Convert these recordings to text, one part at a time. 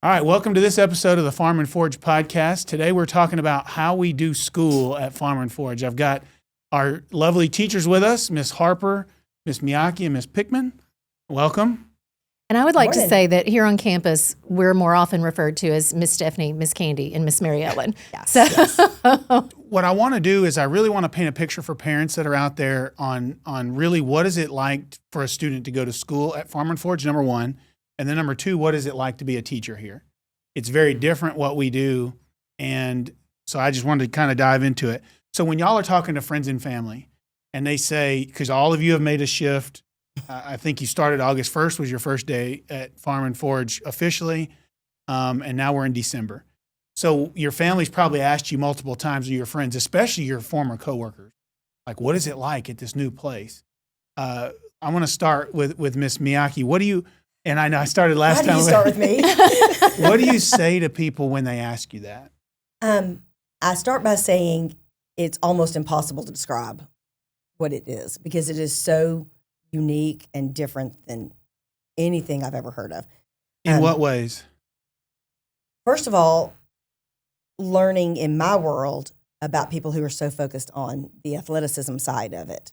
All right, welcome to this episode of the Farm and Forage podcast. Today we're talking about how we do school at Farm and Forage. I've got our lovely teachers with us, Miss Harper, Miss Miyake, and Miss Pickman. Welcome. And I would like to say that here on campus, we're more often referred to as Miss Stephanie, Miss Candy, and Miss Mary Ellen. Yes. What I want to do is I really want to paint a picture for parents that are out there on really what is it like for a student to go to school at Farm and Forage, number one. And then number two, what is it like to be a teacher here? It's very different what we do. And so I just wanted to kind of dive into it. So when y'all are talking to friends and family and they say, because all of you have made a shift, I think you started August 1st was your first day at Farm and Forage officially. And now we're in December. So your family's probably asked you multiple times, or your friends, especially your former coworkers, like, what is it like at this new place? I want to start with Miss Miyake. What do you... And I know I started last time. How do you start with me? What do you say to people when they ask you that? I start by saying it's almost impossible to describe what it is because it is so unique and different than anything I've ever heard of. In what ways? First of all, learning in my world about people who are so focused on the athleticism side of it.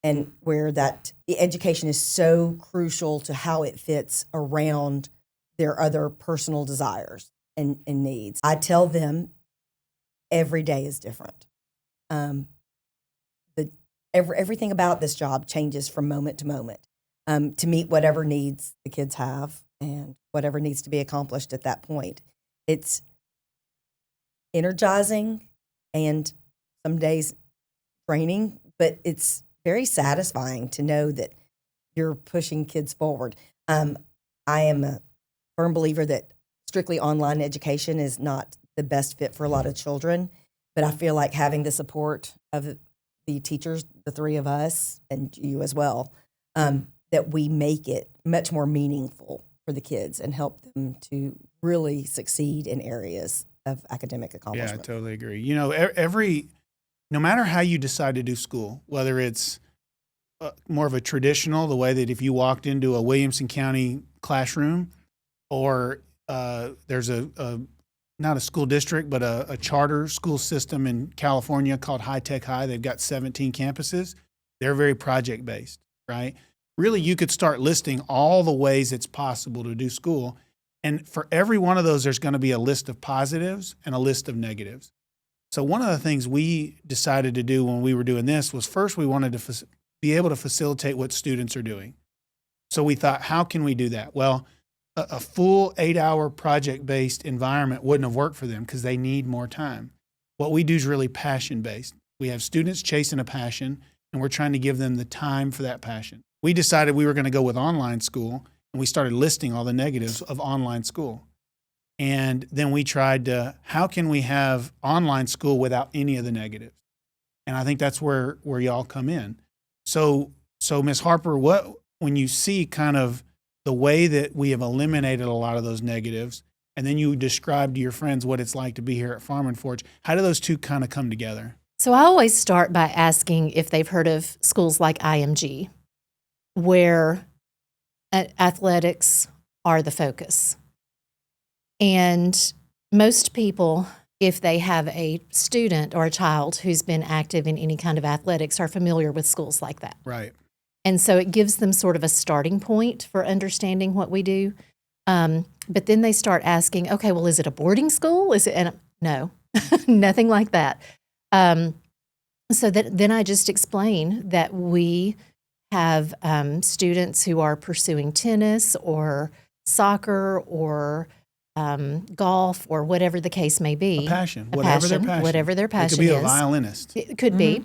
And where that the education is so crucial to how it fits around their other personal desires and needs. I tell them every day is different. Everything about this job changes from moment to moment to meet whatever needs the kids have and whatever needs to be accomplished at that point. It's energizing and some days draining, but it's very satisfying to know that you're pushing kids forward. I am a firm believer that strictly online education is not the best fit for a lot of children, but I feel like having the support of the teachers, the three of us, and you as well, that we make it much more meaningful for the kids and help them to really succeed in areas of academic accomplishment. Yeah, I totally agree. You know, no matter how you decide to do school, whether it's more of a traditional, the way that if you walked into a Williamson County classroom, or there's not a school district, but a charter school system in California called High Tech High. They've got 17 campuses. They're very project-based, right? Really, you could start listing all the ways it's possible to do school. And for every one of those, there's going to be a list of positives and a list of negatives. So one of the things we decided to do when we were doing this was first we wanted to be able to facilitate what students are doing. So we thought, how can we do that? Well, a full 8-hour project-based environment wouldn't have worked for them because they need more time. What we do is really passion-based. We have students chasing a passion, and we're trying to give them the time for that passion. We decided we were going to go with online school, and we started listing all the negatives of online school. And then we tried to, how can we have online school without any of the negatives? And I think that's where y'all come in. So Ms. Harper, when you see kind of the way that we have eliminated a lot of those negatives, and then you describe to your friends what it's like to be here at Farm and Forage, how do those two kind of come together? So I always start by asking if they've heard of schools like IMG, where athletics are the focus. And most people, if they have a student or a child who's been active in any kind of athletics, are familiar with schools like that. Right. And so it gives them sort of a starting point for understanding what we do. But then they start asking, okay, well, is it a boarding school? Is it? And no, nothing like that. So then I just explain that we have students who are pursuing tennis or soccer or golf or whatever the case may be. A passion, whatever their passion. Whatever their passion is. It could be a violinist. It could be.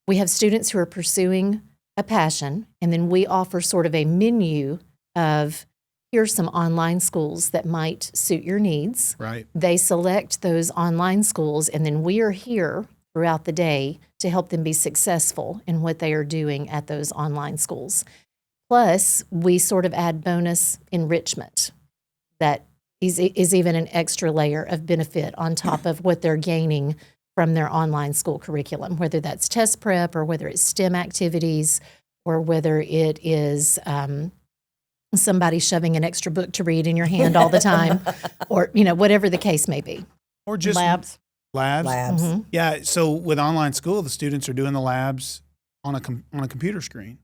We have students who are pursuing a passion, and then we offer sort of a menu of here's some online schools that might suit your needs. Right. They select those online schools, and then we are here throughout the day to help them be successful in what they are doing at those online schools. Plus, we sort of add bonus enrichment that is even an extra layer of benefit on top of what they're gaining from their online school curriculum, whether that's test prep or whether it's STEM activities or whether it is somebody shoving an extra book to read in your hand all the time, or, whatever the case may be. Or just Labs. Labs. Mhm. Yeah. So with online school, the students are doing the labs on a computer screen.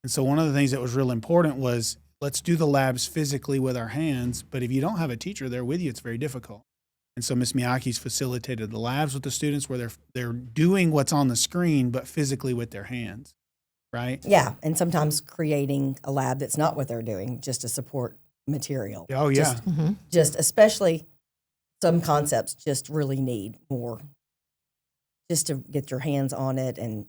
And so one of the things that was real important was let's do the labs physically with our hands. But if you don't have a teacher there with you, it's very difficult. And so Ms. Miyake's facilitated the labs with the students where they're doing what's on the screen, but physically with their hands. Right? Yeah, and sometimes creating a lab that's not what they're doing, just to support material. Oh, yeah. Just especially some concepts just really need more, just to get your hands on it and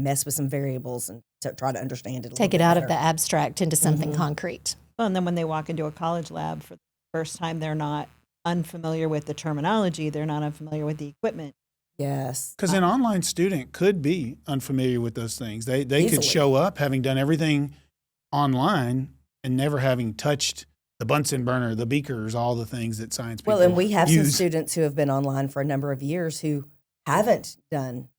mess with some variables and to try to understand it a Take little it bit out of the abstract into something concrete. Well, and then when they walk into a college lab for the first time, they're not unfamiliar with the terminology. They're not unfamiliar with the equipment. Yes. Because an online student could be unfamiliar with those things. They could Easily. show up having done everything online and never having touched the Bunsen burner, the beakers, all the things that science people Well, and we have some use. students who have been online for a number of years who haven't done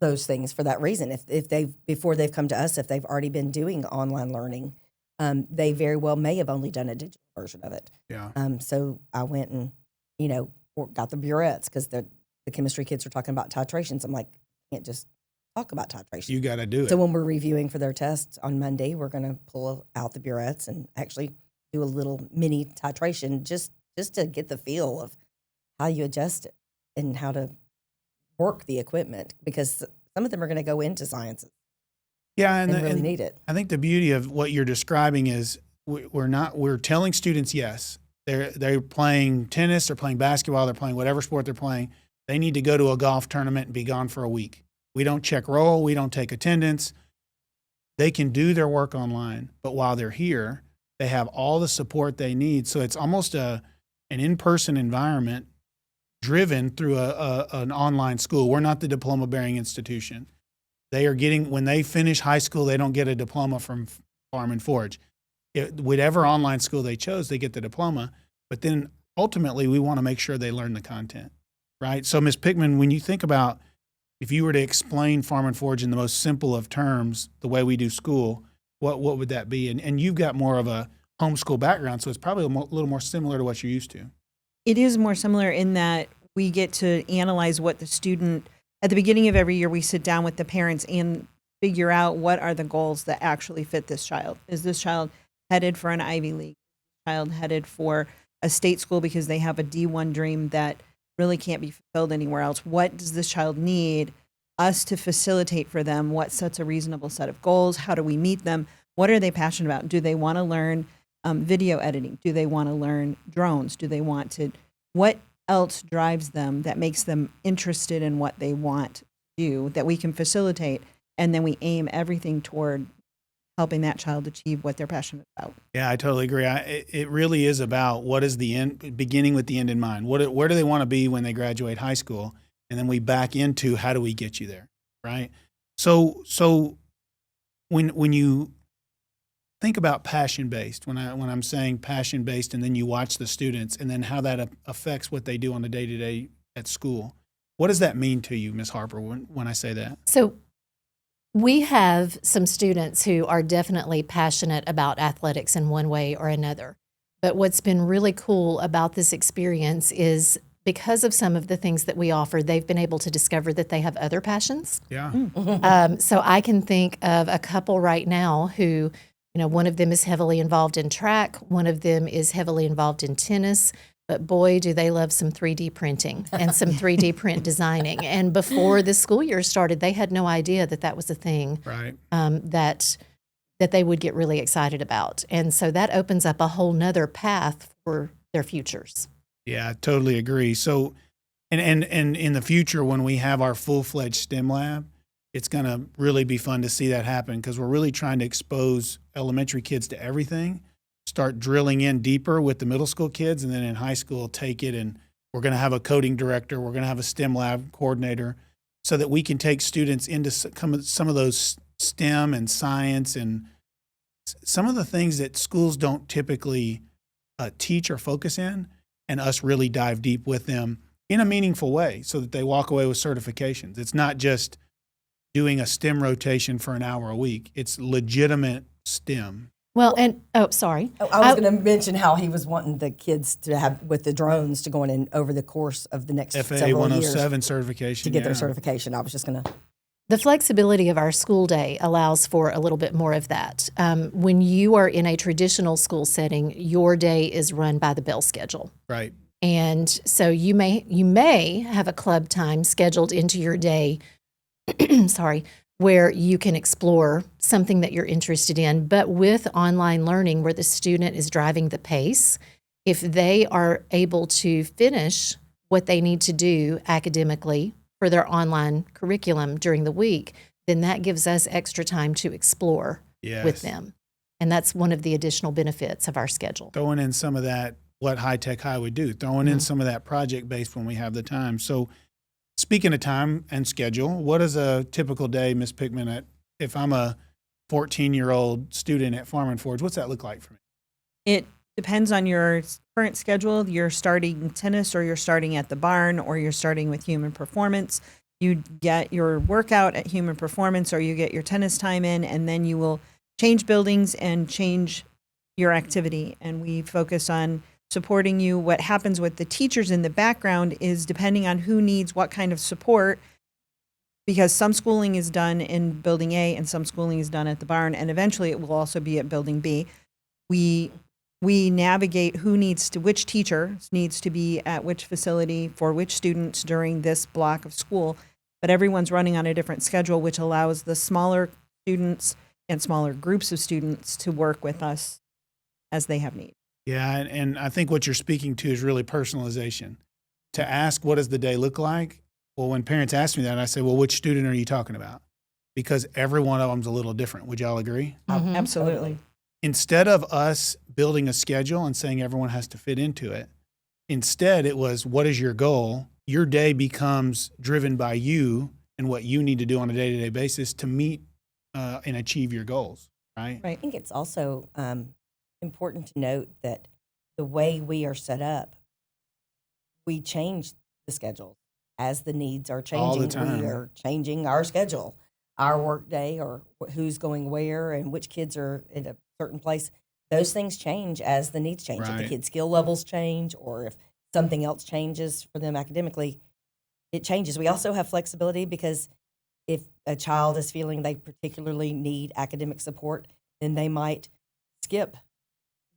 those things for that reason. If they've before they've come to us, if they've already been doing online learning, they very well may have only done a digital version of it. Yeah. So I went and got the burettes because the chemistry kids are talking about titrations. I'm like, can't just talk about titration. You got to do it. So when we're reviewing for their tests on Monday, we're going to pull out the burettes and actually do a little mini titration just to get the feel of how you adjust it and how to work the equipment, because some of them are going to go into sciences yeah, and really and need it. I think the beauty of what you're describing is we're telling students, yes, they're playing tennis, they're playing basketball, they're playing whatever sport they're playing. They need to go to a golf tournament and be gone for a week. We don't check roll, we don't take attendance. They can do their work online, but while they're here, they have all the support they need. So it's almost an in-person environment driven through an online school. We're not the diploma-bearing institution. They are getting, when they finish high school, they don't get a diploma from Farm and Forge. Whatever online school they chose, they get the diploma. But then ultimately, we want to make sure they learn the content, right? So Ms. Pickman, when you think about if you were to explain Farm and Forge in the most simple of terms, the way we do school, what would that be? And you've got more of a homeschool background, so it's probably a little more similar to what you're used to. It is more similar in that we get to analyze what the student, at the beginning of every year, we sit down with the parents and figure out what are the goals that actually fit this child. Is this child headed for an Ivy League? Child headed for a state school because they have a D1 dream that really can't be fulfilled anywhere else? What does this child need us to facilitate for them? What sets a reasonable set of goals? How do we meet them? What are they passionate about? Do they want to learn video editing? Do they want to learn drones? Do they want to, what else drives them that makes them interested in what they want to do that we can facilitate? And then we aim everything toward helping that child achieve what they're passionate about. Yeah, I totally agree. It really is about what is the end, beginning with the end in mind. Where do they want to be when they graduate high school? And then we back into how do we get you there, right? So when you think about passion-based, when I'm saying passion-based, and then you watch the students and then how that affects what they do on a day-to-day at school, what does that mean to you, Ms. Harper, when I say that? So we have some students who are definitely passionate about athletics in one way or another. But what's been really cool about this experience is because of some of the things that we offer, they've been able to discover that they have other passions. Yeah. So I can think of a couple right now who, one of them is heavily involved in track, one of them is heavily involved in tennis, but boy, do they love some 3D printing and some 3D print designing. And before the school year started, they had no idea that that was a thing, Right. that they would get really excited about. And so that opens up a whole nother path for their futures. Yeah, I totally agree. So, and in the future, when we have our full-fledged STEM lab, it's going to really be fun to see that happen because we're really trying to expose elementary kids to everything, start drilling in deeper with the middle school kids, and then in high school, take it and we're going to have a coding director, we're going to have a STEM lab coordinator so that we can take students into some of those STEM and science and some of the things that schools don't typically teach or focus in, and us really dive deep with them in a meaningful way so that they walk away with certifications. It's not just doing a STEM rotation for an hour a week. It's legitimate STEM. Well, and sorry. Oh, I was going to mention how he was wanting the kids to have, with the drones, to go in over the course of the next FAA several years 107 certification to get their yeah. certification. I was just going to. The flexibility of our school day allows for a little bit more of that. When you are in a traditional school setting, your day is run by the bell schedule. Right. And so you may have a club time scheduled into your day, sorry, where you can explore something that you're interested in. But with online learning, where the student is driving the pace, if they are able to finish what they need to do academically for their online curriculum during the week, then that gives us extra time to explore Yes. with them. And that's one of the additional benefits of our schedule. Throwing in some of that, what High Tech High would do, throwing in some of that project based when we have the time. So speaking of time and schedule, what is a typical day, Ms. Pickman, if I'm a 14-year-old student at Farm and Forge, what's that look like for me? It depends on your current schedule. You're starting tennis, or you're starting at the barn, or you're starting with human performance. You get your workout at human performance, or you get your tennis time in, and then you will change buildings and change your activity. And we focus on supporting you. What happens with the teachers in the background is depending on who needs what kind of support, because some schooling is done in building A and some schooling is done at the barn, and eventually it will also be at building B. We navigate which teacher needs to be at which facility for which students during this block of school, but everyone's running on a different schedule, which allows the smaller students and smaller groups of students to work with us as they have need. Yeah, and I think what you're speaking to is really personalization. To ask, what does the day look like? Well, when parents ask me that, I say, well, which student are you talking about? Because every one of them's a little different. Would y'all agree? Mhm. Absolutely. Instead of us building a schedule and saying everyone has to fit into it, instead it was, what is your goal? Your day becomes driven by you and what you need to do on a day-to-day basis to meet and achieve your goals, right? I think it's also important to note that the way we are set up, we change the schedule as the needs are changing. All the time. We are changing our schedule, our work day, or who's going where and which kids are in a certain place. Those things change as the needs change. If Right. the kids' skill levels change, or if something else changes for them academically, it changes. We also have flexibility because if a child is feeling they particularly need academic support, then they might skip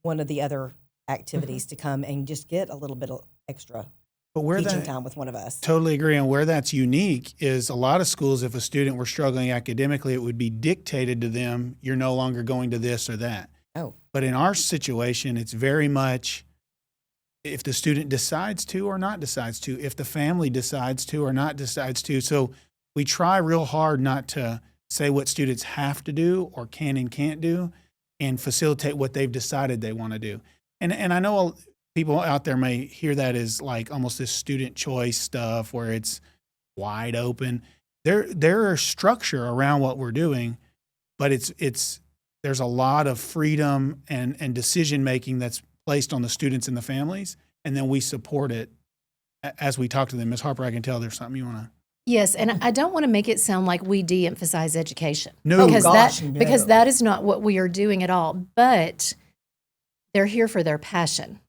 one of the other activities to come and just get a little bit of extra But where teaching that, time with one of us. totally agree. And where that's unique is a lot of schools, if a student were struggling academically, it would be dictated to them, you're no longer going to this or that. Oh, But in our situation, it's very much if the student decides to or not decides to, if the family decides to or not decides to. So we try real hard not to say what students have to do or can and can't do, and facilitate what they've decided they want to do. And I know people out there may hear that as like almost this student choice stuff where it's wide open. There are structure around what we're doing, but there's a lot of freedom and decision making that's placed on the students and the families, and then we support it as we talk to them. Ms. Harper, I can tell there's something you want to. Yes, and I don't want to make it sound like we de-emphasize education. No. because gosh, that no. because that is not what we are doing at all. But they're here for their passion,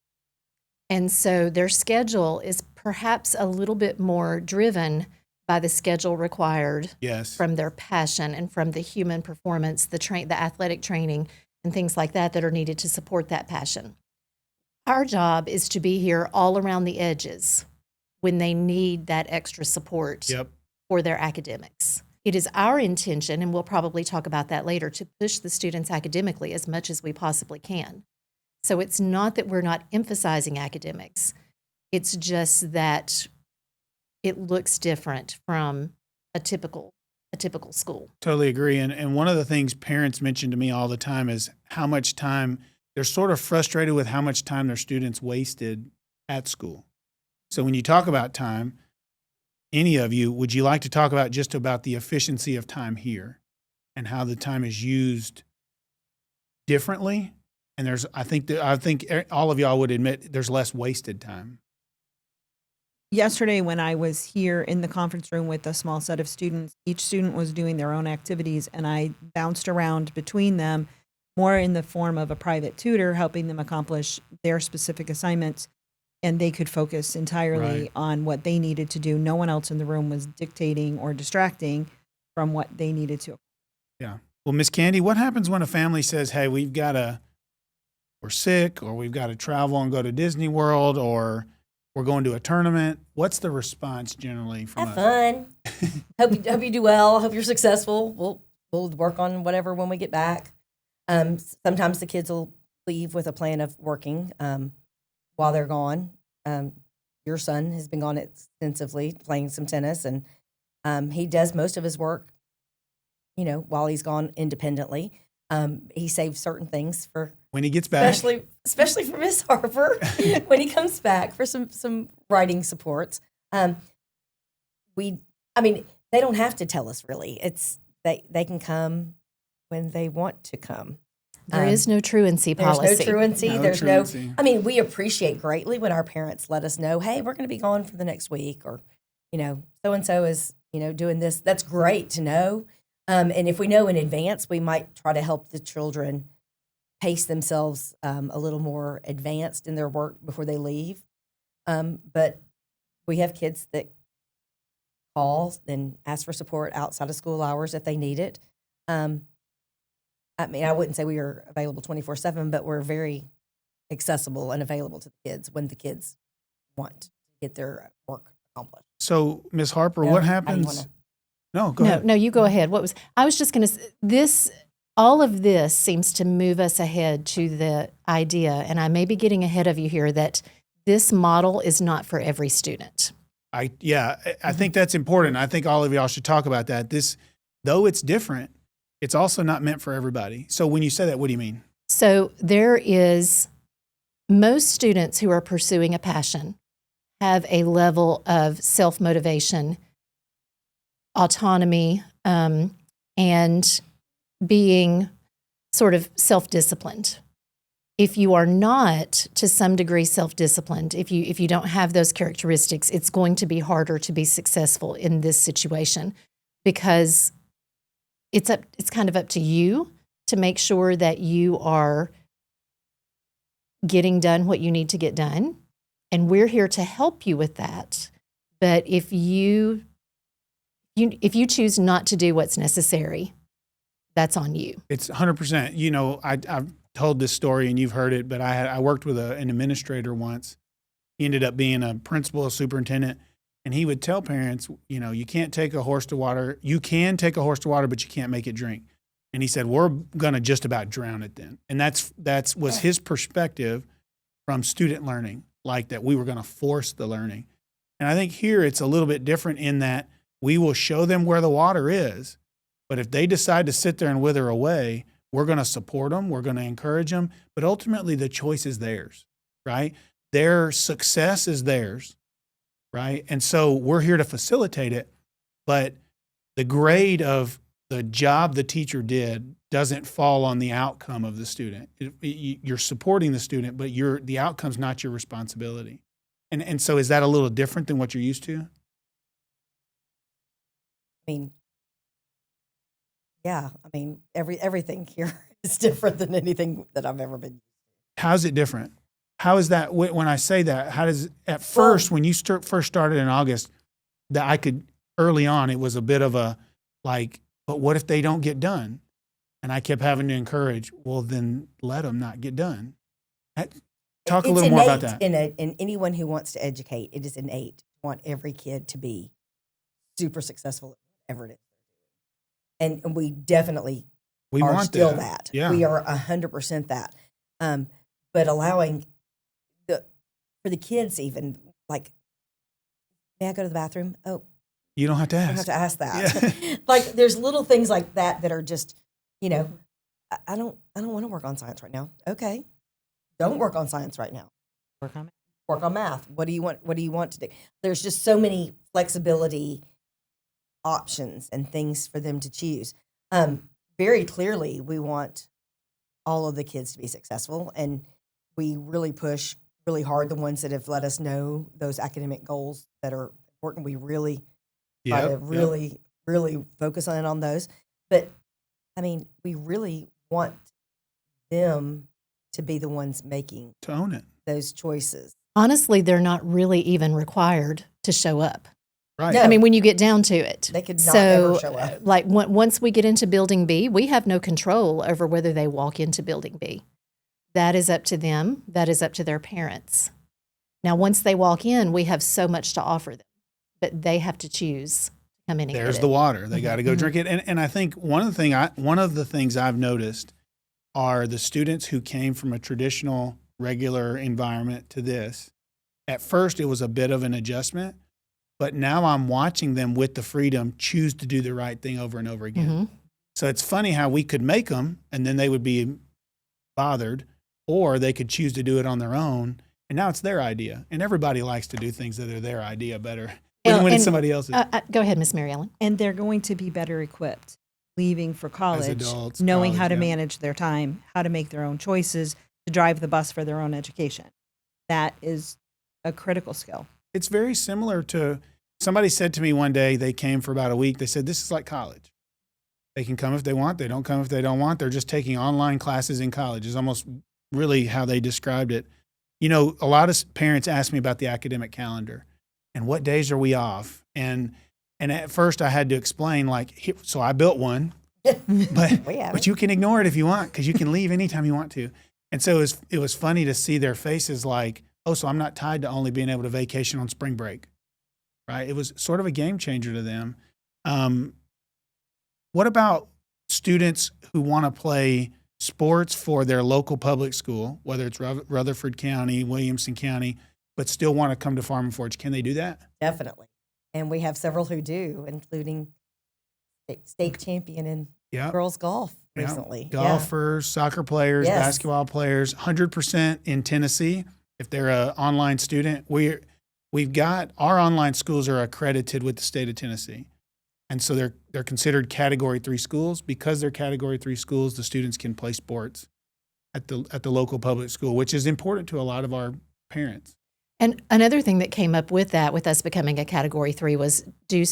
and so their schedule is perhaps a little bit more driven by the schedule required Yes. from their passion and from the human performance, the athletic training, and things like that are needed to support that passion. Our job is to be here all around the edges when they need that extra support Yep. for their academics. It is our intention, and we'll probably talk about that later, to push the students academically as much as we possibly can. So it's not that we're not emphasizing academics. It's just that it looks different from a typical school. Totally agree. And one of the things parents mention to me all the time is how much time they're sort of frustrated with how much time their students wasted at school. So when you talk about time, any of you, would you like to talk about just about the efficiency of time here and how the time is used differently? And I think all of y'all would admit there's less wasted time. Yesterday, when I was here in the conference room with a small set of students, each student was doing their own activities, and I bounced around between them more in the form of a private tutor helping them accomplish their specific assignments, and they could focus entirely Right. on what they needed to do. No one else in the room was dictating or distracting from what they needed to. Yeah. Well, Miss Candy, what happens when a family says, "Hey, we're sick, or we've got to travel and go to Disney World, or we're going to a tournament"? What's the response generally from Have us? fun. hope you do well. Hope you're successful. We'll work on whatever when we get back. Sometimes the kids will leave with a plan of working while they're gone. Your son has been gone extensively playing some tennis, and he does most of his work, while he's gone independently. He saves certain things for When he gets back, especially for Miss Harper when he comes back for some writing supports. They don't have to tell us really. It's they can come when they want to come. There is no truancy There's policy. no truancy. No There's truancy. we appreciate greatly when our parents let us know, hey, we're going to be gone for the next week, or, so and so is, doing this. That's great to know. And if we know in advance, we might try to help the children pace themselves a little more advanced in their work before they leave. But we have kids that call and ask for support outside of school hours if they need it. I wouldn't say we are available 24/7, but we're very accessible and available to the kids when the kids want to get their work accomplished. so Miss Harper, Yeah, what how do you happens? wanna- No, go No, ahead. no, you go ahead. I was just going to, all of this seems to move us ahead to the idea, and I may be getting ahead of you here, that this model is not for every student. I think that's important. I think all of y'all should talk about that. Though it's different, it's also not meant for everybody. So when you say that, what do you mean? So most students who are pursuing a passion have a level of self-motivation, autonomy, and being sort of self-disciplined. If you are not to some degree self-disciplined, if you don't have those characteristics, it's going to be harder to be successful in this situation, because it's kind of up to you to make sure that you are getting done what you need to get done. And we're here to help you with that. But if you choose not to do what's necessary, that's on you. It's 100%. I've told this story and you've heard it, but I worked with an administrator once. He ended up being a principal, a superintendent, and he would tell parents, you can't take a horse to water. You can take a horse to water, but you can't make it drink. And he said, we're going to just about drown it then. And that's was his perspective from student learning, like that we were going to force the learning. And I think here it's a little bit different in that we will show them where the water is, but if they decide to sit there and wither away, we're going to support them, we're going to encourage them, but ultimately the choice is theirs, right? Their success is theirs, right? And so we're here to facilitate it, but the grade of the job the teacher did doesn't fall on the outcome of the student. You're supporting the student, but the outcome's not your responsibility. And so is that a little different than what you're used to? Everything here is different than anything that I've ever been. How's it different? How is that, when I say that, how does, at first, when you first started in August, that I could, early on, it was a bit of a, like, but what if they don't get done? And I kept having to encourage, well, then let them not get done. Talk a little more about that. In anyone who wants to educate, it is innate to want every kid to be super successful at whatever it is. And we definitely are want still that. that. Yeah. We are 100% that. But allowing for the kids even, like, may I go to the bathroom? Oh, You don't have to I ask. don't have to ask that. Yeah. Like, there's little things like that that are just, I don't want to work on science right now. Okay. Don't work on science right now. Work on math. What do you want to do? There's just so many flexibility options and things for them to choose. Very clearly, we want all of the kids to be successful, and we really push really hard the ones that have let us know those academic goals that are important. We really try to really focus on those. But we really want them to be the ones making To own it. those choices. Honestly, they're not really even required to show up. Right. No. I mean, when you get down to it. They could not ever show up. Like once we get into building B, we have no control over whether they walk into building B. That is up to them. That is up to their parents. Now, once they walk in, we have so much to offer them, but they have to choose to come in and There's get the it. water. They got to go drink it. And I think one of the things I've noticed are the students who came from a traditional, regular environment to this. At first, it was a bit of an adjustment, but now I'm watching them with the freedom choose to do the right thing over and over again. Mm-hmm. So it's funny how we could make them and then they would be bothered, or they could choose to do it on their own. And now it's their idea. And everybody likes to do things that are their idea better when it's somebody else's. Go ahead, Miss Mary Ellen. And they're going to be better equipped leaving for college, adults, knowing how college, to yeah. manage their time, how to make their own choices, to drive the bus for their own education. That is a critical skill. It's very similar to somebody said to me one day, they came for about a week. They said, this is like college. They can come if they want. They don't come if they don't want. They're just taking online classes in college is almost really how they described it. You know, a lot of parents ask me about the academic calendar and what days are we off? And at first I had to explain, like, so I built one, but you can ignore it if you want because you can leave anytime you want to. And so it was funny to see their faces like, oh, so I'm not tied to only being able to vacation on spring break, right? It was sort of a game changer to them. What about students who want to play sports for their local public school, whether it's Rutherford County, Williamson County, but still want to come to Farm and Forge? Can they do that? Definitely. And we have several who do, including state champion in girls golf recently. Golfers, soccer players, Yes. basketball players, 100% in Tennessee. If they're an online student, we've got our online schools are accredited with the state of Tennessee. And so they're considered Category 3 schools. Because they're Category 3 schools, the students can play sports at the local public school, which is important to a lot of our parents. And another thing that came up with that, with us becoming a Category 3, was do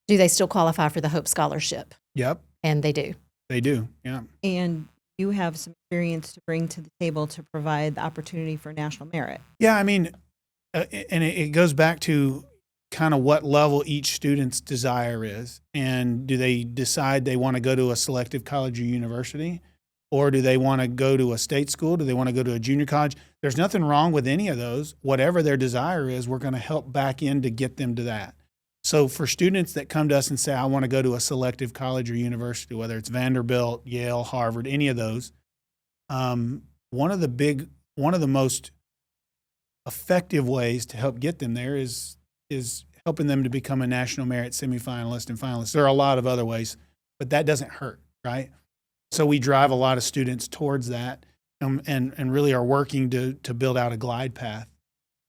they still qualify for the Hope Scholarship? Yep. And they do. They do, yeah. And you have some experience to bring to the table to provide the opportunity for national merit. Yeah, I mean, and it goes back to kind of what level each student's desire is. And do they decide they want to go to a selective college or university? Or do they want to go to a state school? Do they want to go to a junior college? There's nothing wrong with any of those. Whatever their desire is, we're going to help back in to get them to that. So for students that come to us and say, I want to go to a selective college or university, whether it's Vanderbilt, Yale, Harvard, any of those, one of the most effective ways to help get them there is helping them to become a national merit semifinalist and finalist. There are a lot of other ways, but that doesn't hurt, right? So we drive a lot of students towards that and really are working to build out a glide path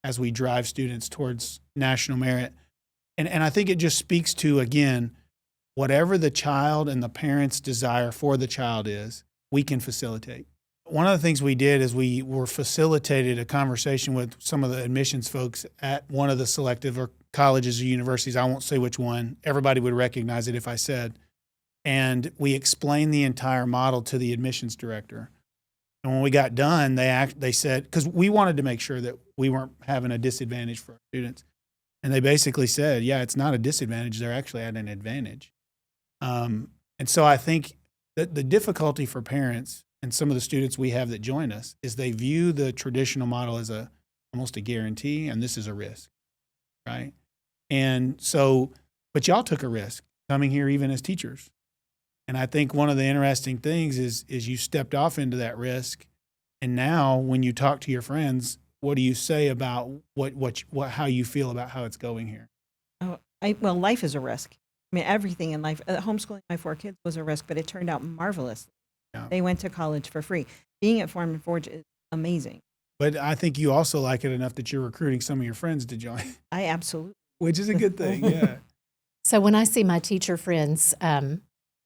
as we drive students towards national merit. And I think it just speaks to, again, whatever the child and the parents' desire for the child is, we can facilitate. One of the things we did is we facilitated a conversation with some of the admissions folks at one of the selective or colleges or universities. I won't say which one. Everybody would recognize it if I said. And we explained the entire model to the admissions director. And when we got done, they said, because we wanted to make sure that we weren't having a disadvantage for our students. And they basically said, yeah, it's not a disadvantage. They're actually at an advantage. And so I think that the difficulty for parents and some of the students we have that join us is they view the traditional model as almost a guarantee, and this is a risk, right? And so, but y'all took a risk coming here even as teachers. And I think one of the interesting things is you stepped off into that risk. And now when you talk to your friends, what do you say about how you feel about how it's going here? Well, life is a risk. I mean, everything in life, homeschooling my 4 kids was a risk, but it turned out marvelous. Yeah. They went to college for free. Being at Farm and Forge is amazing. But I think you also like it enough that you're recruiting some of your friends to join. I absolutely. Which is a good thing, yeah. So when I see my teacher friends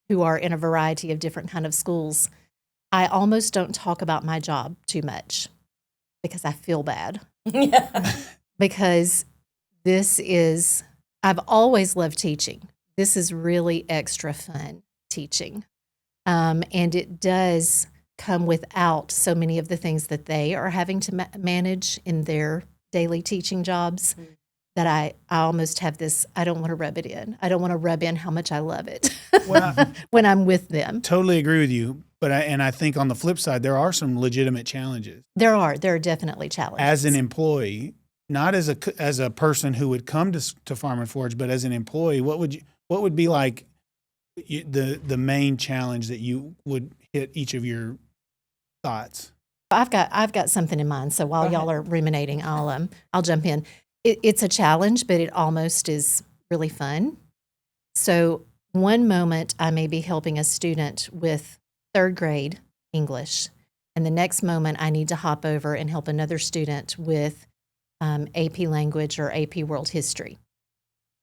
who are in a variety of different kind of schools, I almost don't talk about my job too much because I feel bad. Because I've always loved teaching. This is really extra fun teaching. And it does come without so many of the things that they are having to manage in their daily teaching jobs that I almost have this, I don't want to rub it in. I don't want to rub in how much I love it Well, when I'm with them. totally agree with you. But I think on the flip side, there are some legitimate challenges. There are definitely challenges. As an employee, not as a person who would come to Farm and Forge, but as an employee, what would be like the main challenge that you would hit each of your thoughts? I've got something in mind. So while y'all are ruminating, I'll jump in. It's a challenge, but it almost is really fun. So one moment I may be helping a student with third grade English, and the next moment I need to hop over and help another student with AP language or AP world history.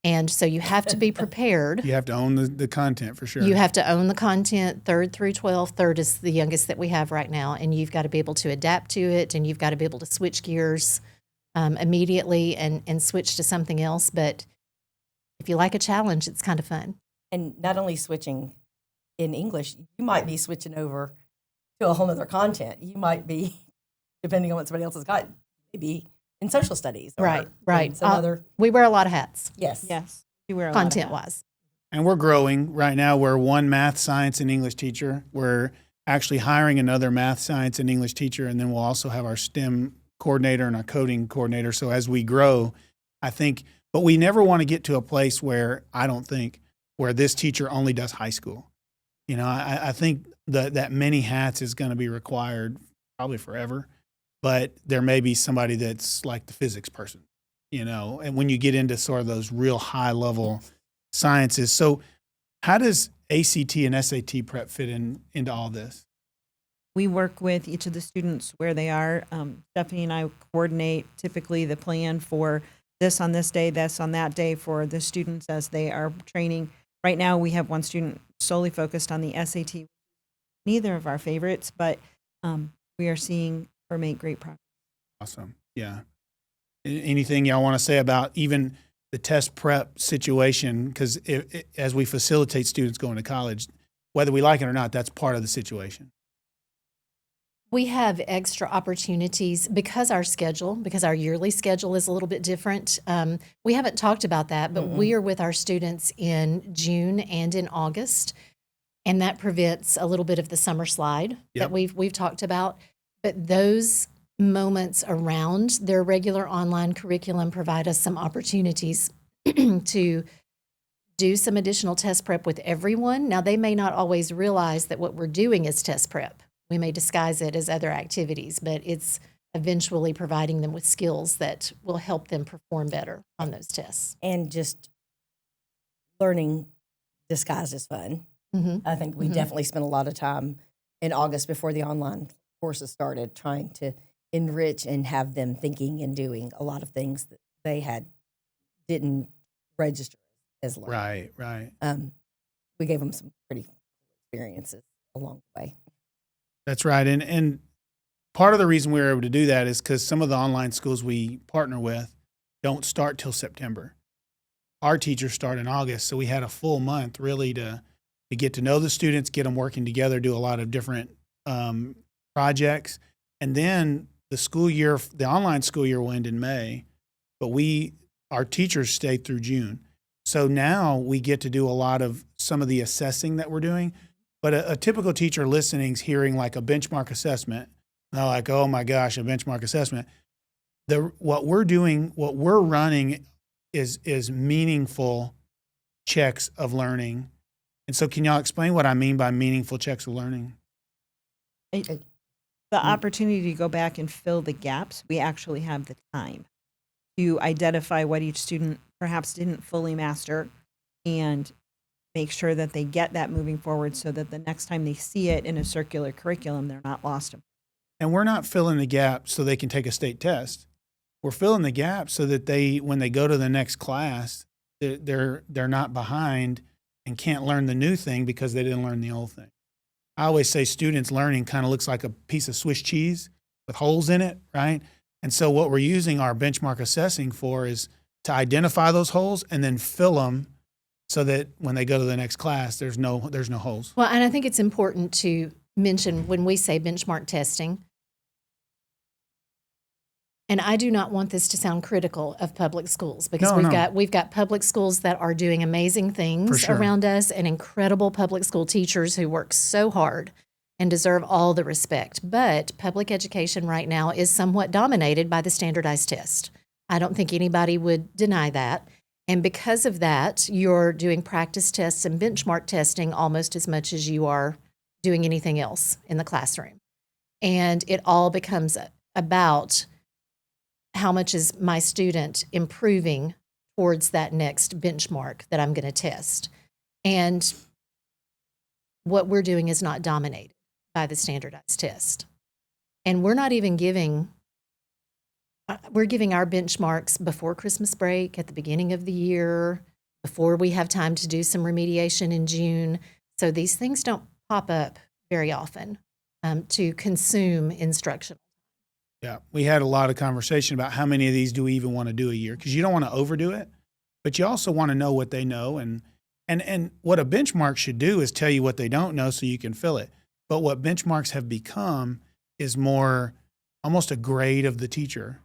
And so you have to be prepared. You have to own the content for sure. You have to own the content, 3rd through 12th. 3rd is the youngest that we have right now, and you've got to be able to adapt to it, and you've got to be able to switch gears immediately and switch to something else. But if you like a challenge, it's kind of fun. And not only switching in English, you might be switching over to a whole other content. You might be, depending on what somebody else has got, maybe in social studies. Or Right. in some other. We wear a lot of hats, Yes. You wear a lot of hats. content-wise. And we're growing. Right now, we're one math, science, and English teacher. We're actually hiring another math, science, and English teacher, and then we'll also have our STEM coordinator and our coding coordinator. So as we grow, I think, but we never want to get to a place where, I don't think, where this teacher only does high school. You know, I think that many hats is going to be required probably forever, but there may be somebody that's like the physics person, you know, and when you get into sort of those real high level sciences. So how does ACT and SAT prep fit into all this? We work with each of the students where they are. Stephanie and I coordinate typically the plan for this on this day, this on that day for the students as they are training. Right now, we have one student solely focused on the SAT. Neither of our favorites, but we are seeing her make great progress. Awesome. Yeah. Anything y'all want to say about even the test prep situation? Because as we facilitate students going to college, whether we like it or not, that's part of the situation. We have extra opportunities because our yearly schedule is a little bit different. We haven't talked about that, but we are with our students in June and in August, and that prevents a little bit of the summer slide that we've talked about. But those moments around their regular online curriculum provide us some opportunities to do some additional test prep with everyone. Now, they may not always realize that what we're doing is test prep. We may disguise it as other activities, but it's eventually providing them with skills that will help them perform better on those tests. And just learning disguised as fun. I think we definitely spent a lot of time in August before the online courses started trying to enrich and have them thinking and doing a lot of things that they didn't register as learning. Right. We gave them some pretty experiences along the way. That's right. And part of the reason we were able to do that is because some of the online schools we partner with don't start till September. Our teachers start in August, so we had a full month really to get to know the students, get them working together, do a lot of different projects. And then the online school year will end in May, but our teachers stayed through June. So now we get to do a lot of some of the assessing that we're doing. But a typical teacher listening's hearing like a benchmark assessment. They're like, oh my gosh, a benchmark assessment. What we're running is meaningful checks of learning. And so can y'all explain what I mean by meaningful checks of learning? The opportunity to go back and fill the gaps, we actually have the time to identify what each student perhaps didn't fully master and make sure that they get that moving forward so that the next time they see it in a circular curriculum, they're not lost. And we're not filling the gap so they can take a state test. We're filling the gap so that when they go to the next class, they're not behind and can't learn the new thing because they didn't learn the old thing. I always say students learning kind of looks like a piece of Swiss cheese with holes in it, right? And so what we're using our benchmark assessing for is to identify those holes and then fill them so that when they go to the next class, there's no holes. Well, and I think it's important to mention when we say benchmark testing, and I do not want this to sound critical of public schools, because we've got public schools that are doing amazing things around us, and incredible public school teachers who work so hard and deserve all the respect. But public education right now is somewhat dominated by the standardized test. I don't think anybody would deny that. And because of that, you're doing practice tests and benchmark testing almost as much as you are doing anything else in the classroom. And it all becomes about how much is my student improving towards that next benchmark that I'm going to test. And what we're doing is not dominated by the standardized test. And we're not even giving our benchmarks before Christmas break, at the beginning of the year, before we have time to do some remediation in June. So these things don't pop up very often to consume instruction. Yeah, we had a lot of conversation about how many of these do we even want to do a year, because you don't want to overdo it, but you also want to know what they know. And what a benchmark should do is tell you what they don't know so you can fill it. But what benchmarks have become is more almost a grade of the teacher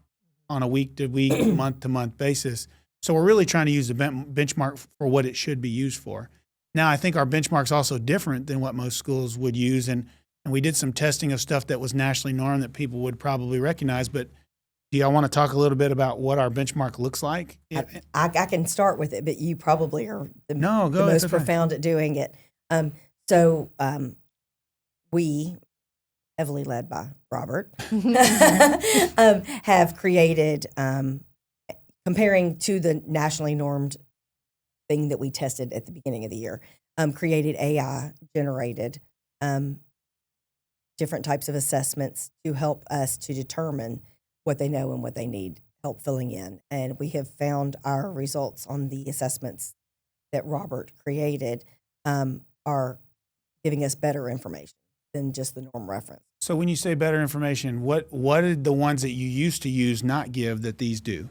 on a week-to-week, month-to-month basis. So we're really trying to use the benchmark for what it should be used for. Now, I think our benchmark's also different than what most schools would use, and we did some testing of stuff that was nationally normed that people would probably recognize. But do y'all want to talk a little bit about what our benchmark looks like? I can start with it, but you probably are the ahead, most profound at doing it. We, heavily led by Robert, have created, comparing to the nationally normed thing that we tested at the beginning of the year, created AI-generated different types of assessments to help us to determine what they know and what they need help filling in. And we have found our results on the assessments that Robert created are giving us better information than just the norm reference. So when you say better information, what did the ones that you used to use not give that these do?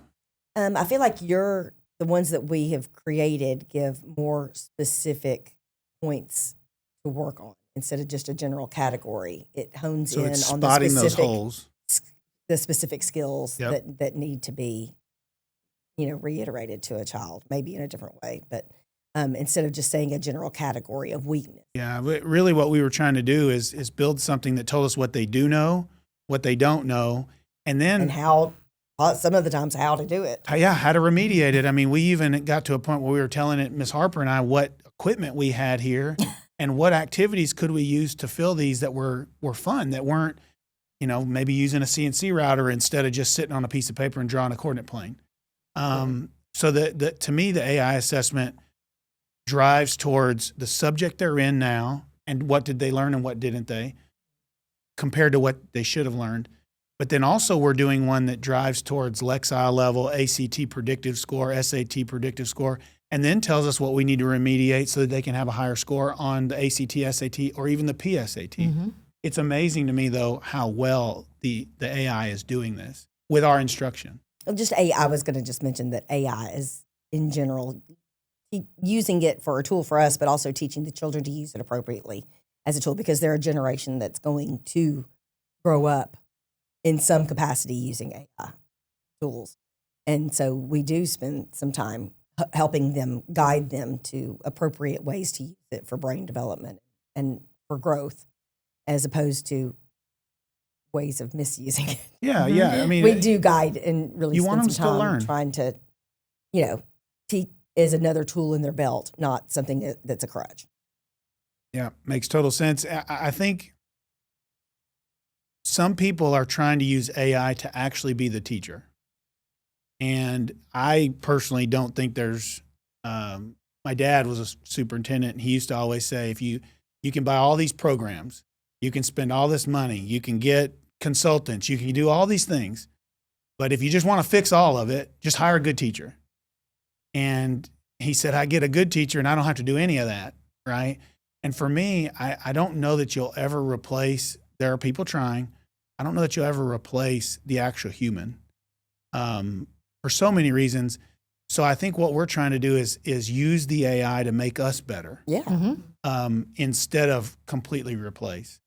I feel like the ones that we have created give more specific points to work on instead of just a general category. It hones in on spotting those holes, the specific skills Yep. that need to be, reiterated to a child, maybe in a different way, but instead of just saying a general category of weakness. Yeah, but really what we were trying to do is build something that told us what they do know, what they don't know, and then how, some of the times, how to do it. How to remediate it. I mean, we even got to a point where we were telling it, Miss Harper and I, what equipment we had here and what activities could we use to fill these that were fun, that weren't, maybe using a CNC router instead of just sitting on a piece of paper and drawing a coordinate plane. So to me, the AI assessment drives towards the subject they're in now and what did they learn and what didn't they, compared to what they should have learned. But then also we're doing one that drives towards Lexile level, ACT predictive score, SAT predictive score, and then tells us what we need to remediate so that they can have a higher score on the ACT, SAT, or even the PSAT. Mm-hmm. It's amazing to me, though, how well the AI is doing this with our instruction. Just AI, I was going to just mention that AI is, in general, using it for a tool for us, but also teaching the children to use it appropriately as a tool, because they're a generation that's going to grow up in some capacity using AI tools. And so we do spend some time helping them, guide them to appropriate ways to use it for brain development and for growth, as opposed to ways of misusing it. Yeah, yeah. I mean, we do guide and really you spend want them some to time learn. trying to, teach is another tool in their belt, not something that's a crutch. Yeah, makes total sense. I think some people are trying to use AI to actually be the teacher. And I personally don't think there's, my dad was a superintendent, and he used to always say, if you can buy all these programs, you can spend all this money, you can get consultants, you can do all these things. But if you just want to fix all of it, just hire a good teacher. And he said, I get a good teacher and I don't have to do any of that, right? And for me, I don't know that you'll ever replace, there are people trying, I don't know that you'll ever replace the actual human for so many reasons. So I think what we're trying to do is use the AI to make us better Yeah. Mm-hmm. instead of completely replace.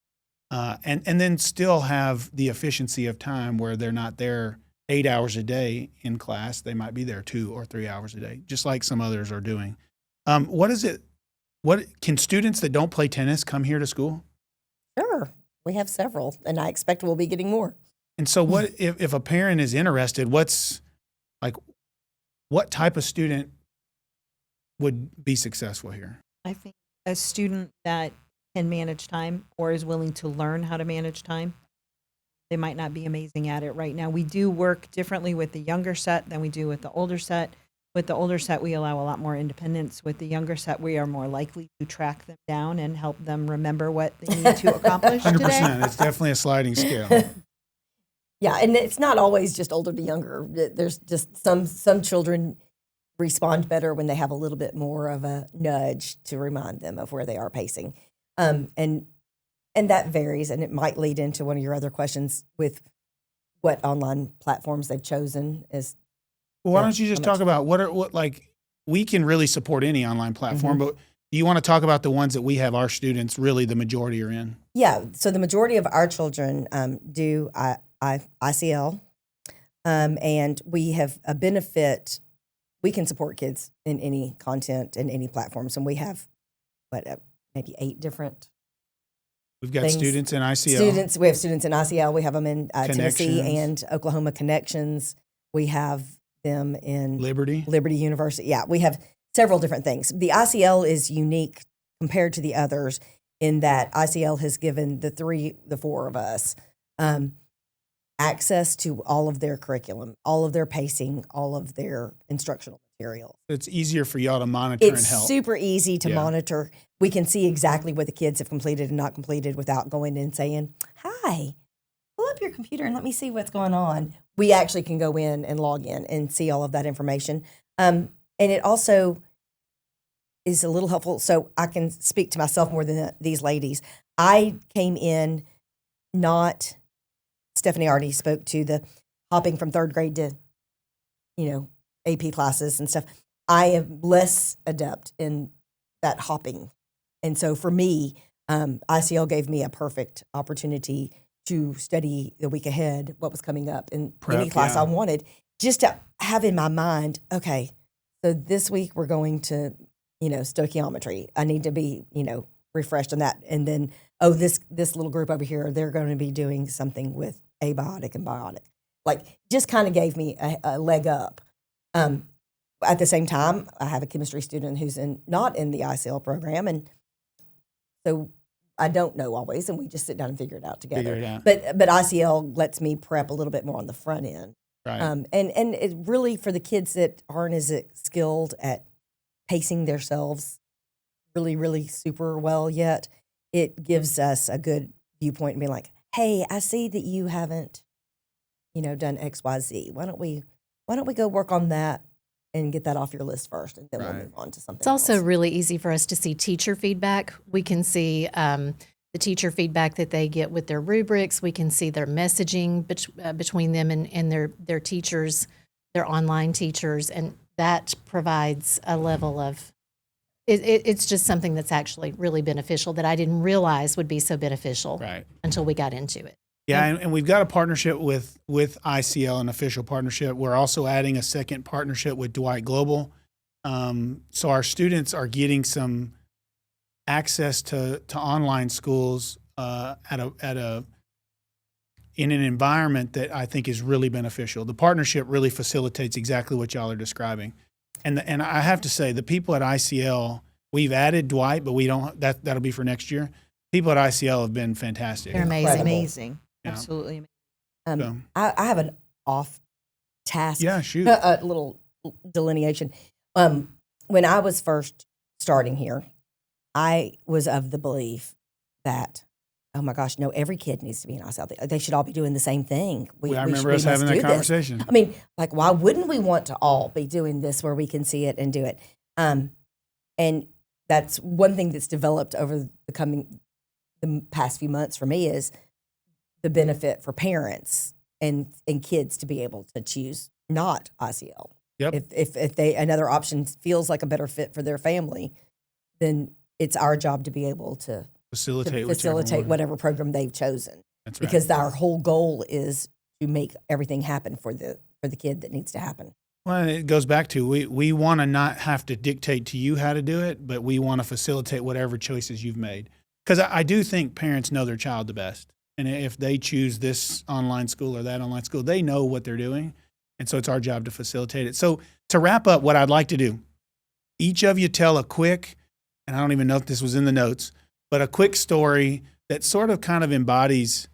and then still have the efficiency of time where they're not there 8 hours a day in class. They might be there 2 or 3 hours a day, just like some others are doing. What is it? What can students that don't play tennis come here to school? Sure. We have several, and I expect we'll be getting more. And so what if a parent is interested, what type of student would be successful here? I think a student that can manage time or is willing to learn how to manage time. They might not be amazing at it right now. We do work differently with the younger set than we do with the older set. With the older set, we allow a lot more independence. With the younger set, we are more likely to track them down and help them remember what they need to accomplish 100%. today. It's definitely a sliding scale. Yeah, and it's not always just older to younger. There's just some children respond better when they have a little bit more of a nudge to remind them of where they are pacing. And that varies, and it might lead into one of your other questions with what online platforms they've chosen. Is Well, why don't you just talk about we can really support any online platform, but do you want to talk about the ones that we have our students, really the majority are in? Yeah, so the majority of our children do ICL, and we have a benefit. We can support kids in any content and any platforms, and we have maybe 8 different. We've got things. students in ICL. We have students in ICL. We have them in Tennessee and Oklahoma Connections. We have them in Liberty University. Yeah, we have several different things. The ICL is unique compared to the others in that ICL has given the 4 of us access to all of their curriculum, all of their pacing, all of their instructional materials. It's easier for y'all to monitor and help. It's super easy to monitor. We can see exactly what the kids have completed and not completed without going in and saying, "Hi, pull up your computer and let me see what's going on." We actually can go in and log in and see all of that information. And it also is a little helpful. So I can speak to myself more than these ladies. I came in Stephanie already spoke to the hopping from 3rd grade to, AP classes and stuff. I am less adept in that hopping. And so for me, ICL gave me a perfect opportunity to study the week ahead what was coming up in any class I wanted, just to have in my mind, okay, so this week we're going to, stoichiometry. I need to be, refreshed on that. And then, this little group over here, they're going to be doing something with abiotic and biotic. Just kind of gave me a leg up. At the same time, I have a chemistry student who's not in the ICL program, and so I don't know always, and we just sit down and figure it out together. But ICL lets me prep a little bit more on the front end, right? And it really, for the kids that aren't as skilled at pacing themselves really, really super well yet, it gives us a good viewpoint and be like, "Hey, I see that you haven't, done X, Y, Z. Why don't we go work on that and get that off your list first, and then we'll move on to something It's also else." really easy for us to see teacher feedback. We can see the teacher feedback that they get with their rubrics. We can see their messaging between them and their teachers, their online teachers, and that provides a level of it's just something that's actually really beneficial that I didn't realize would be so beneficial until we got into it. Yeah, and we've got a partnership with ICL, an official partnership. We're also adding a second partnership with Dwight Global. So our students are getting some access to online schools in an environment that I think is really beneficial. The partnership really facilitates exactly what y'all are describing. And I have to say, the people at ICL, we've added Dwight, but we don't. That'll be for next year. People at ICL have been fantastic. They're Incredible. Amazing. Yeah. Absolutely amazing. I have an off task. Yeah, shoot. A little delineation. When I was first starting here, I was of the belief that, oh my gosh, no, every kid needs to be in ICL. They should all be doing the same thing. I remember us having that conversation. I mean, why wouldn't we want to all be doing this where we can see it and do it? And that's one thing that's developed over the past few months for me is the benefit for parents and kids to be able to choose not ICL. Yep. If another option feels like a better fit for their family, then it's our job to be able to Facilitate, to whichever facilitate one. whatever program they've chosen. That's right. Because our whole goal is to make everything happen for the kid that needs to happen. Well, it goes back to we want to not have to dictate to you how to do it, but we want to facilitate whatever choices you've made. Because I do think parents know their child the best. And if they choose this online school or that online school, they know what they're doing. And so it's our job to facilitate it. So to wrap up, what I'd like to do, each of you tell a quick, and I don't even know if this was in the notes, but a quick story that sort of kind of embodies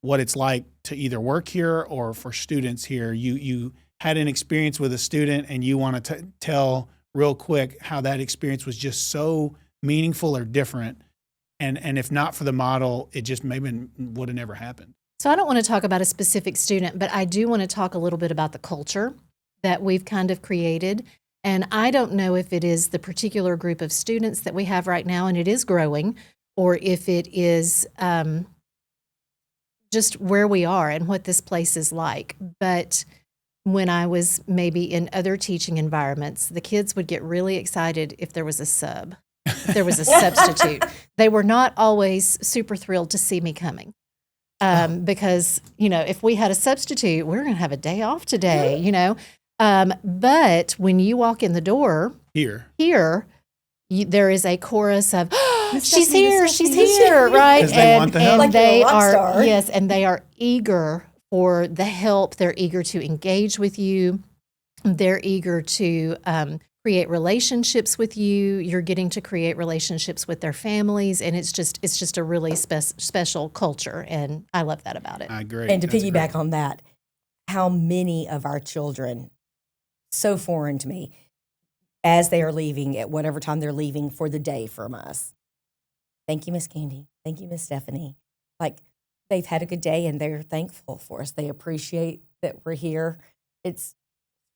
what it's like to either work here or for students here. You had an experience with a student and you want to tell real quick how that experience was just so meaningful or different. And if not for the model, it just maybe would have never happened. So I don't want to talk about a specific student, but I do want to talk a little bit about the culture that we've kind of created. And I don't know if it is the particular group of students that we have right now, and it is growing, or if it is just where we are and what this place is like. But when I was maybe in other teaching environments, the kids would get really excited if there was a sub, if there was a substitute. They were not always super thrilled to see me coming. Because, if we had a substitute, we're going to have a day off today, But when you walk in the door here, there is a chorus of, she's here, right? 'Cause they want the help. Like they you're a rock are, star. yes, and they are eager for the help. They're eager to engage with you. They're eager to create relationships with you. You're getting to create relationships with their families, and it's just a really special culture, and I love that about it. I agree. And to That's piggyback great. on that, how many of our children, so foreign to me, as they are leaving at whatever time they're leaving for the day from us. Thank you, Miss Candy. Thank you, Miss Stephanie. Like, they've had a good day and they're thankful for us. They appreciate that we're here. It's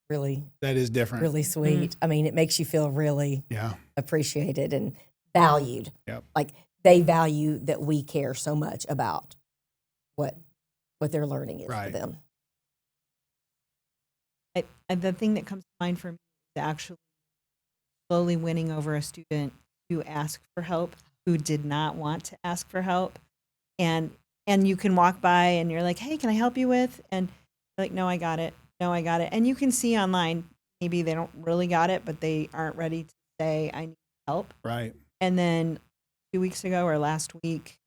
really, That is different. really sweet. I mean, it makes you feel really Yeah. appreciated and valued. Yep. Like, they value that we care so much about what their learning is Right. for them. The thing that comes to mind for me is actually slowly winning over a student who asked for help, who did not want to ask for help. And you can walk by and you're like, hey, can I help you with? And they're like, no, I got it. No, I got it. And you can see online, maybe they don't really got it, but they aren't ready to say, I need help. Right. And then 2 weeks ago or last week,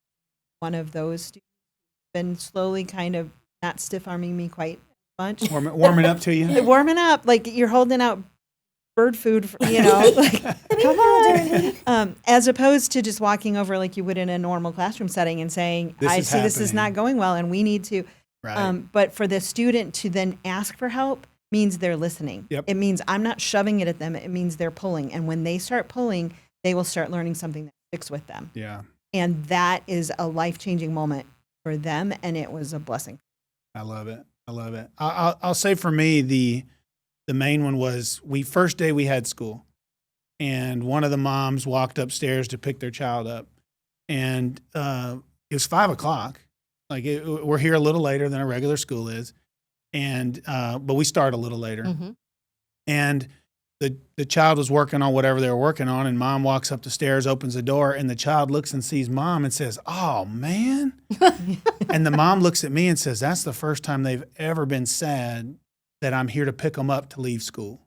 one of those students been slowly kind of not stiff arming me quite much. Warming up to you. Warming up, like you're holding out bird food, like, come on. As opposed to just walking over like you would in a normal classroom setting and saying, I see this is not going well and we need to. Right. But for the student to then ask for help means they're listening. Yep. It means I'm not shoving it at them. It means they're pulling. And when they start pulling, they will start learning something that sticks with them. Yeah. And that is a life-changing moment for them. And it was a blessing. I love it. I love it. I'll say for me, the main one was first day we had school, and one of the moms walked upstairs to pick their child up, and it was 5:00. Like we're here a little later than a regular school is, and but we start a little later, Mm-hmm. and the child was working on whatever they were working on, and mom walks up the stairs, opens the door, and the child looks and sees mom and says, "Oh man," and the mom looks at me and says, "That's the first time they've ever been sad that I'm here to pick them up to leave school."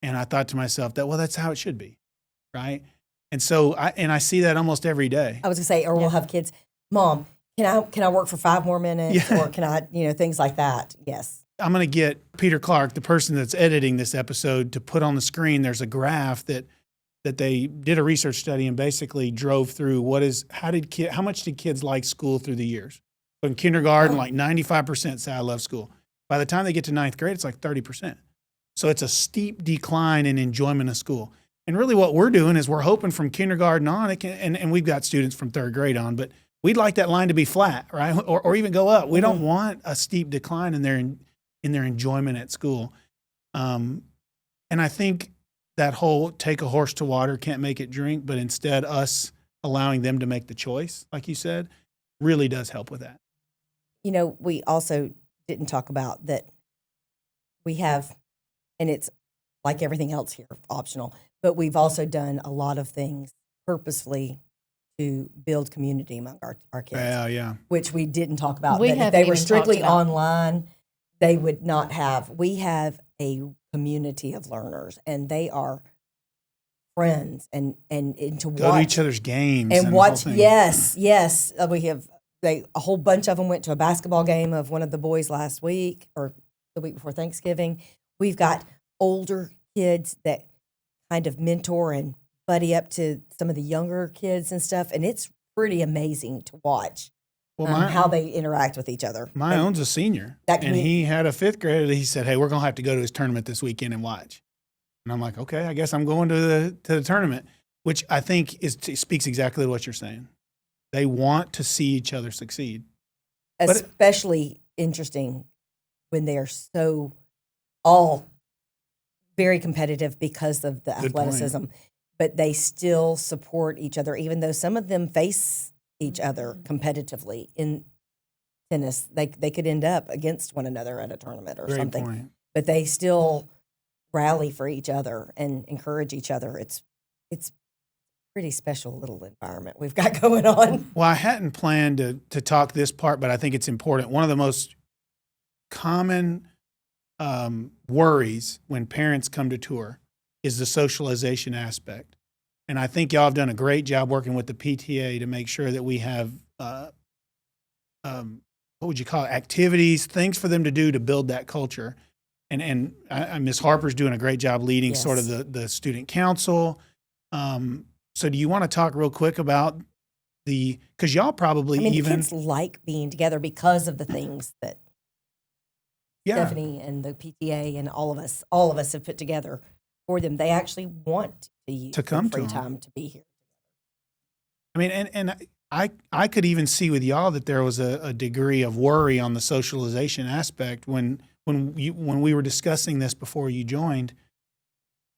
And I thought to myself that's how it should be, right? And so I see that almost every day. I was gonna say, or we'll have kids, Mom, can I work for 5 more minutes? Yeah. Or can I, things like that. Yes. I'm going to get Peter Clark, the person that's editing this episode, to put on the screen. There's a graph that they did a research study and basically drove through how much did kids like school through the years. So in kindergarten, like 95% say I love school. By the time they get to 9th grade, it's like 30%. So it's a steep decline in enjoyment of school. And really what we're doing is we're hoping from kindergarten on, and we've got students from 3rd grade on, but we'd like that line to be flat, right? Or even go up. We don't want a steep decline in their enjoyment at school. And I think that whole take a horse to water, can't make it drink, but instead us allowing them to make the choice, like you said, really does help with that. We also didn't talk about that we have, and it's like everything else here, optional, but we've also done a lot of things purposefully to build community among our kids, Yeah. which we didn't talk about. We That if haven't they were even strictly talked about. online, they would not have. We have a community of learners, and they are friends, and to Go to watch each other's games and and the whole watch. thing. Yes. We have a whole bunch of them went to a basketball game of one of the boys last week or the week before Thanksgiving. We've got older kids that kind of mentor and buddy up to some of the younger kids and stuff, and it's pretty amazing to watch Well, how they interact with each other. my And own's a senior, that and he had a fifth grader that he said, "Hey, we're gonna have to go to his tournament this weekend and watch." And I'm like, "Okay, I guess I'm going to the tournament," which I think speaks exactly to what you're saying. They want to see each other succeed. But especially interesting when they are so all very competitive because of the Good point. athleticism, but they still support each other, even though some of them face each other competitively in tennis. They could end up against one another at a tournament or Great something, point. but they still rally for each other and encourage each other. It's pretty special little environment we've got going on. Well, I hadn't planned to talk this part, but I think it's important. One of the most common worries when parents come to tour is the socialization aspect. And I think y'all have done a great job working with the PTA to make sure that we have, what would you call it, activities, things for them to do to build that culture. And Ms. Harper's doing a great job leading sort of Yes. the student council. So do you want to talk real quick about because y'all probably The even, kids like being together because of the things that yeah, Stephanie and the PTA and all of us have put together for them. They actually want to use To come their to free 'em. time to be here. I mean, and I could even see with y'all that there was a degree of worry on the socialization aspect when we were discussing this before you joined.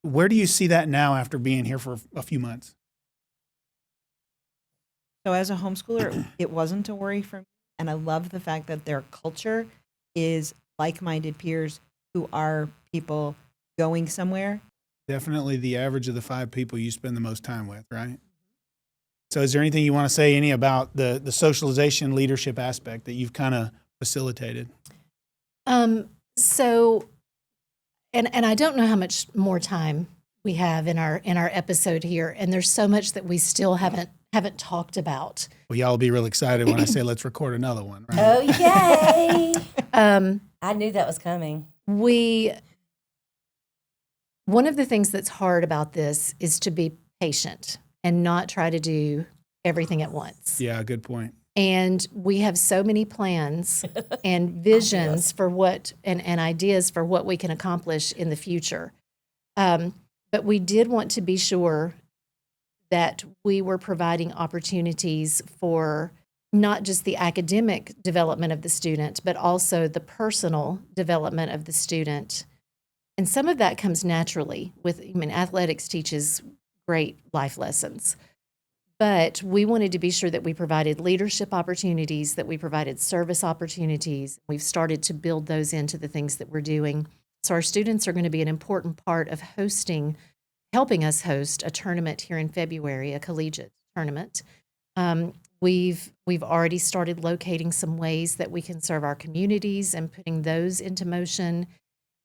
Where do you see that now after being here for a few months? So as a homeschooler, it wasn't a worry for me. And I love the fact that their culture is like-minded peers who are people going somewhere. Definitely the average of the 5 people you spend the most time with, right? So is there anything you want to say about the socialization leadership aspect that you've kind of facilitated? So, and I don't know how much more time we have in our episode here, and there's so much that we still haven't talked about. Well, y'all will be real excited when I say let's record another one, right? Oh, yay! Um, I knew that was coming. One of the things that's hard about this is to be patient and not try to do everything at once. Yeah, good point. And we have so many plans and visions for what and ideas for what we can accomplish in the future. But we did want to be sure that we were providing opportunities for not just the academic development of the student, but also the personal development of the student. And some of that comes naturally athletics teaches great life lessons. But we wanted to be sure that we provided leadership opportunities, that we provided service opportunities. We've started to build those into the things that we're doing. So our students are going to be an important part of helping us host a tournament here in February, a collegiate tournament. We've already started locating some ways that we can serve our communities and putting those into motion.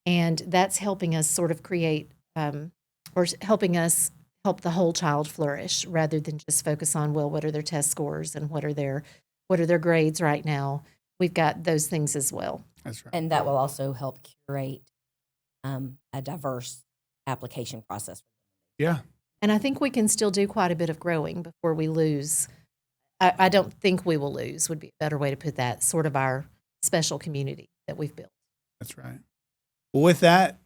And that's helping us sort of create, or helping us help the whole child flourish rather than just focus on, well, what are their test scores and what are their grades right now. We've got those things as well. That's right. And that will also help curate a diverse application process. Yeah. And I think we can still do quite a bit of growing before we lose. I don't think we will lose, would be a better way to put that, sort of our special community that we've built. That's right. Well, with that,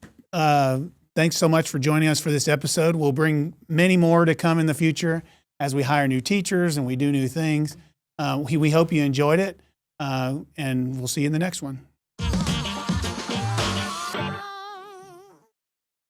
thanks so much for joining us for this episode. We'll bring many more to come in the future as we hire new teachers and we do new things. We hope you enjoyed it, and we'll see you in the next one.